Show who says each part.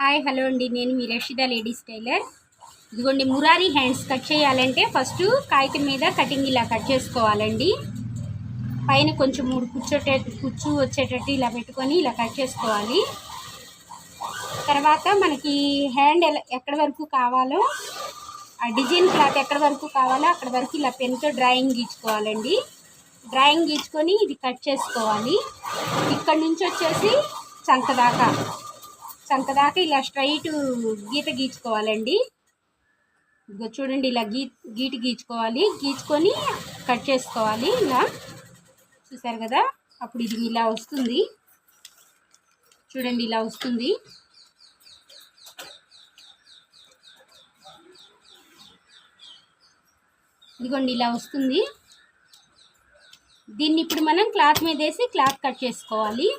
Speaker 1: Hi hello అండి, నేను మీ Rasheeda ladies tailor. ఇదిగోండి, మురారి హ్యాండ్స్ కట్ చేయాలంటే ఫస్ట్ కాగితం మీద కటింగ్ ఇలా కట్ చేసుకోవాలండి. పైన కొంచెం కుచ్చు వచ్చేటట్టు ఇలా పెట్టుకొని ఇలా కట్ చేసుకోవాలి. తర్వాత మనకి హ్యాండ్ ఎక్కడి వరకు కావాలో, ఆ డిజైన్ క్లాత్ ఎక్కడి వరకు కావాలో అక్కడ వరకు ఇలా పెన్తో డ్రాయింగ్ గీచుకోవాలండి. డ్రాయింగ్ గీచుకొని ఇది కట్ చేసుకోవాలి. ఇక్కడ నుంచి వచ్చేసి చంక దాకా ఇలా స్ట్రైట్ గీత గీచుకోవాలండి. ఇదిగో చూడండి, ఇలా గీచుకోవాలి. గీచుకొని కట్ చేసుకోవాలి. ఇలా చూసారు కదా, అప్పుడు ఇది ఇలా వస్తుంది. చూడండి, ఇలా వస్తుంది. ఇదిగోండి, ఇలా వస్తుంది. దీన్ని ఇప్పుడు మనం క్లాత్ మీద వేసి క్లాత్ కట్ చేసుకోవాలి.